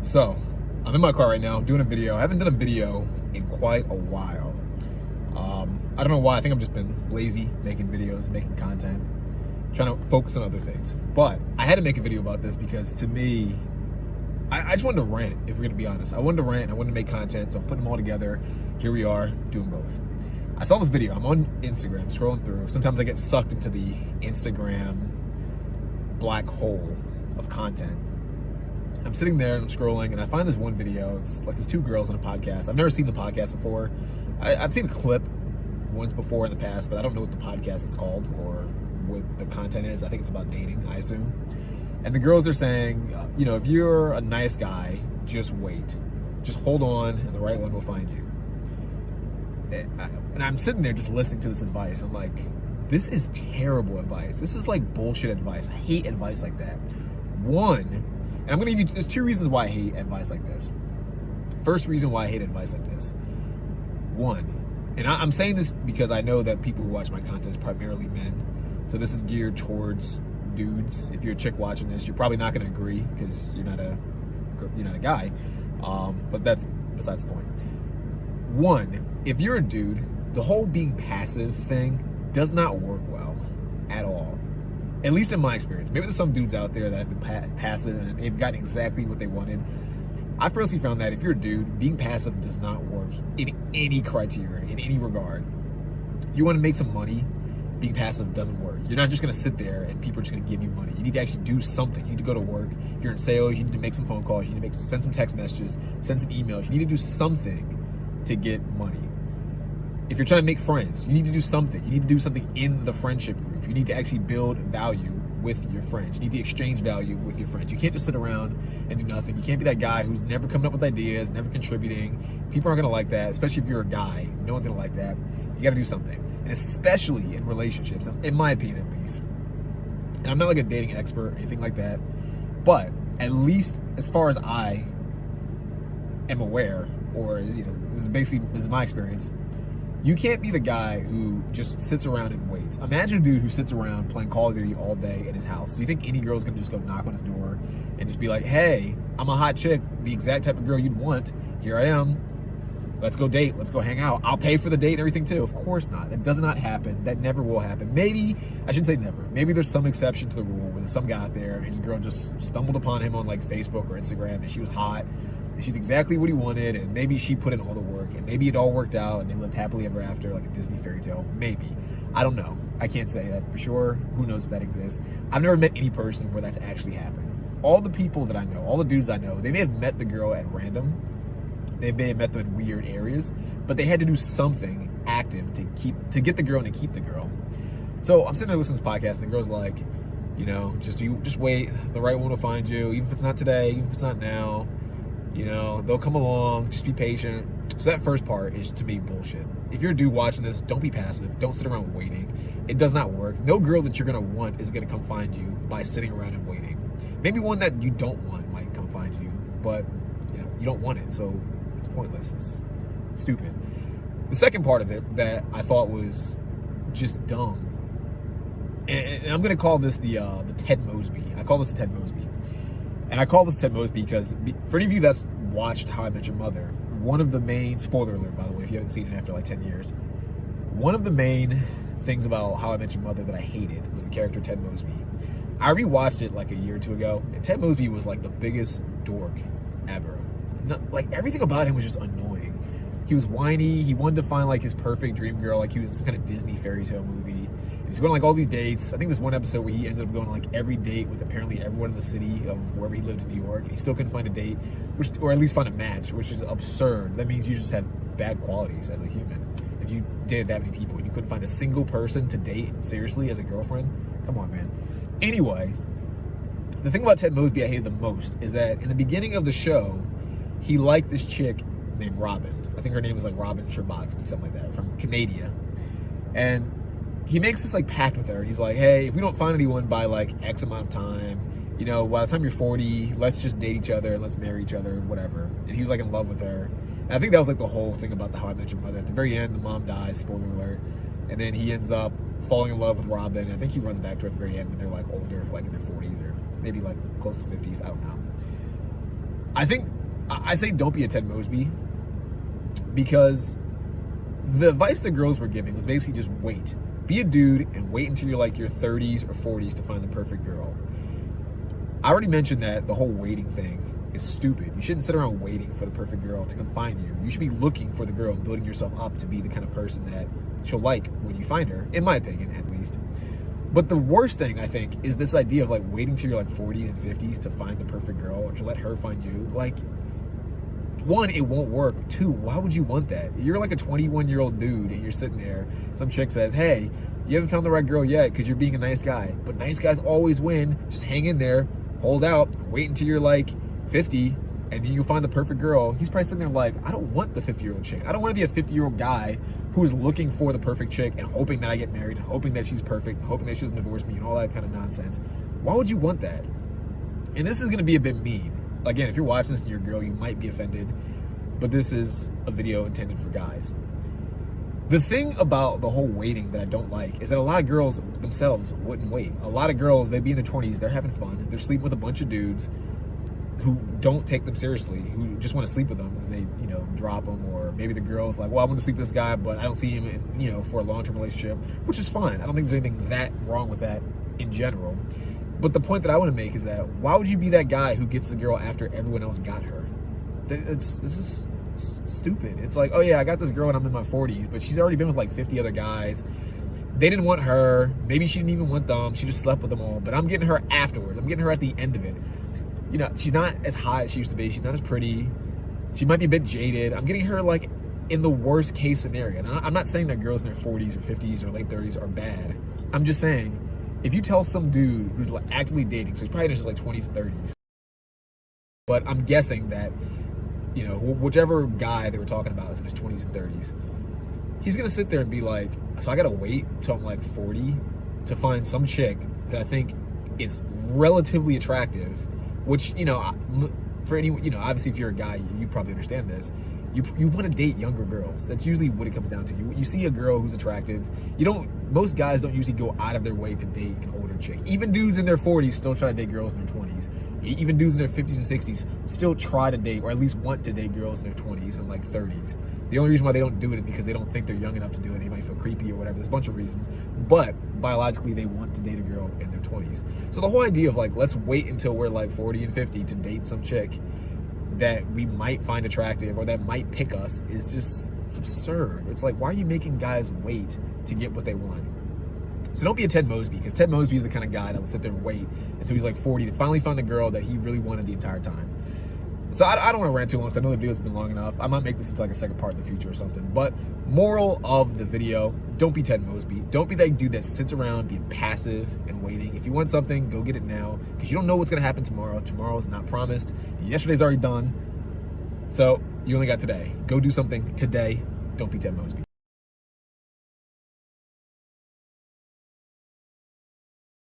So, I'm in my car right now doing a video. I haven't done a video in quite a while. I don't know why. I think I've just been lazy making videos, making content, trying to focus on other things. But I had to make a video about this because to me, I just wanted to rant, if we're gonna be honest. I wanted to rant and I wanted to make content, so I'm putting them all together. Here we are, doing both. I saw this video. I'm on Instagram, scrolling through. Sometimes I get sucked into the Instagram black hole of content. I'm sitting there and I'm scrolling and I find this one video. It's like there's two girls on a podcast. I've never seen the podcast before. I've seen a clip once before in the past, but I don't know what the podcast is called or what the content is. I think it's about dating, I assume. And the girls are saying, you know, if you're a nice guy, just wait. Just hold on and the right one will find you. And I'm sitting there just listening to this advice. I'm like, this is terrible advice. This is like bullshit advice. I hate advice like that. One, and I'm gonna give you, there's two reasons why I hate advice like this. First reason why I hate advice like this. One, and I'm saying this because I know that people who watch my content is primarily men. So this is geared towards dudes. If you're a chick watching this, you're probably not gonna agree because you're not a guy. But that's besides the point. One, if you're a dude, the whole being passive thing does not work well at all. At least in my experience. Maybe there's some dudes out there that have been passive and they've gotten exactly what they wanted. I've personally found that if you're a dude, being passive does not work in any criteria, in any regard. If you want to make some money, being passive doesn't work. You're not just going to sit there and people are just going to give you money. You need to actually do something. You need to go to work. If you're in sales, you need to make some phone calls. You need to send some text messages, send some emails. You need to do something to get money. If you're trying to make friends, you need to do something. You need to do something in the friendship group. You need to actually build value with your friends. You need to exchange value with your friends. You can't just sit around and do nothing. You can't be that guy who's never coming up with ideas, never contributing. People aren't gonna like that, especially if you're a guy. No one's gonna like that. You gotta do something. And especially in relationships, in my opinion at least. And I'm not like a dating expert or anything like that, but at least as far as I am aware, or you know, this is my experience, you can't be the guy who just sits around and waits. Imagine a dude who sits around playing Call of Duty all day in his house. Do you think any girl's gonna just go knock on his door and just be like, hey, I'm a hot chick, the exact type of girl you'd want. Here I am. Let's go date. Let's go hang out. I'll pay for the date and everything too. Of course not. That does not happen. That never will happen. Maybe, I shouldn't say never. Maybe there's some exception to the rule where there's some guy out there and his girl just stumbled upon him on like Facebook or Instagram and she was hot. She's exactly what he wanted, and maybe she put in all the work, and maybe it all worked out, and they lived happily ever after, like a Disney fairy tale. Maybe. I don't know. I can't say that for sure. Who knows if that exists? I've never met any person where that's actually happened. All the people that I know, all the dudes I know, they may have met the girl at random. They may have met them in weird areas, but they had to do something active to get the girl and to keep the girl. So I'm sitting there listening to this podcast, and the girl's like, you know, just wait. The right one will find you, even if it's not today, even if it's not now. You know, they'll come along, just be patient. So that first part is, to me, bullshit. If you're a dude watching this, don't be passive. Don't sit around waiting. It does not work. No girl that you're going to want is going to come find you by sitting around and waiting. Maybe one that you don't want might come find you, but you know, you don't want it, so it's pointless. It's stupid. The second part of it that I thought was just dumb, and I'm going to call this the Ted Mosby. I call this the Ted Mosby. And I call this Ted Mosby because for any of you that's watched How I Met Your Mother, one of the main, spoiler alert by the way, if you haven't seen it after like 10 years, one of the main things about How I Met Your Mother that I hated was the character Ted Mosby. I rewatched it like a year or two ago, and Ted Mosby was like the biggest dork ever. Like everything about him was just annoying. He was whiny, he wanted to find like his perfect dream girl, like he was this kind of Disney fairy tale movie. He's going on like all these dates. I think there's one episode where he ended up going on like every date with apparently everyone in the city of wherever he lived in New York, and he still couldn't find a date, or at least find a match, which is absurd. That means you just have bad qualities as a human. If you dated that many people and you couldn't find a single person to date seriously as a girlfriend, come on, man. Anyway, the thing about Ted Mosby I hated the most is that in the beginning of the show, he liked this chick named Robin. I think her name was like Robin Scherbatsky, something like that, from Canada. And he makes this like pact with her. He's like, hey, if we don't find anyone by like X amount of time, you know, by the time you're 40, let's just date each other and let's marry each other, whatever. And he was like in love with her. And I think that was like the whole thing about the How I Met Your Mother. At the very end, the mom dies, spoiler alert. And then he ends up falling in love with Robin. I think he runs back to her at the very end when they're like older, like in their 40s or maybe like close to 50s. I don't know. I say don't be a Ted Mosby, because the advice the girls were giving was basically just wait. Be a dude and wait until you're like your 30s or 40s to find the perfect girl. I already mentioned that the whole waiting thing is stupid. You shouldn't sit around waiting for the perfect girl to come find you. You should be looking for the girl and building yourself up to be the kind of person that she'll like when you find her, in my opinion, at least. But the worst thing, I think, is this idea of like waiting till you're like 40s and 50s to find the perfect girl, or to let her find you. Like, one, it won't work. Two, why would you want that? You're like a 21-year-old dude and you're sitting there, some chick says, hey, you haven't found the right girl yet because you're being a nice guy. But nice guys always win. Just hang in there, hold out, wait until you're like 50, and then you'll find the perfect girl. He's probably sitting there like, I don't want the 50-year-old chick. I don't want to be a 50-year-old guy who's looking for the perfect chick and hoping that I get married, and hoping that she's perfect, and hoping that she doesn't divorce me, and all that kind of nonsense. Why would you want that? And this is going to be a bit mean. Again, if you're watching this and you're a girl, you might be offended, but this is a video intended for guys. The thing about the whole waiting that I don't like is that a lot of girls themselves wouldn't wait. A lot of girls, they'd be in their 20s, they're having fun, they're sleeping with a bunch of dudes who don't take them seriously, who just want to sleep with them, and they, drop them. Or maybe the girl's like, well, I'm going to sleep with this guy, but I don't see him in, for a long-term relationship, which is fine. I don't think there's anything that wrong with that in general. But the point that I want to make is that why would you be that guy who gets the girl after everyone else got her? This is stupid. It's like, oh yeah, I got this girl and I'm in my 40s, but she's already been with like 50 other guys. They didn't want her. Maybe she didn't even want them. She just slept with them all. But I'm getting her afterwards. I'm getting her at the end of it. She's not as hot as she used to be. She's not as pretty. She might be a bit jaded. I'm getting her like in the worst case scenario. And I'm not saying that girls in their 40s or 50s or late 30s are bad. I'm just saying, if you tell some dude who's like actively dating, so he's probably in his like 20s, 30s, but I'm guessing that, whichever guy they were talking about is in his 20s and 30s, he's gonna sit there and be like, so I gotta wait till I'm like 40 to find some chick that I think is relatively attractive, which, for anyone, obviously if you're a guy, you probably understand this. You want to date younger girls. That's usually what it comes down to. You see a girl who's attractive. Most guys don't usually go out of their way to date an older chick. Even dudes in their 40s still try to date girls in their 20s. Even dudes in their 50s and 60s still try to date, or at least want to date girls in their 20s and like 30s. The only reason why they don't do it is because they don't think they're young enough to do it. They might feel creepy or whatever. There's a bunch of reasons. But biologically, they want to date a girl in their 20s. So the whole idea of like, let's wait until we're like 40 and 50 to date some chick that we might find attractive or that might pick us is just, it's absurd. It's like, why are you making guys wait to get what they want? So don't be a Ted Mosby, because Ted Mosby is the kind of guy that will sit there and wait until he's like 40 to finally find the girl that he really wanted the entire time. So I don't want to rant too long, because I know the video's been long enough. I might make this into like a second part in the future or something. But moral of the video, don't be Ted Mosby. Don't be that dude that sits around being passive and waiting. If you want something, go get it now, because you don't know what's going to happen tomorrow. Tomorrow is not promised. Yesterday's already done. So you only got today. Go do something today. Don't be Ted Mosby.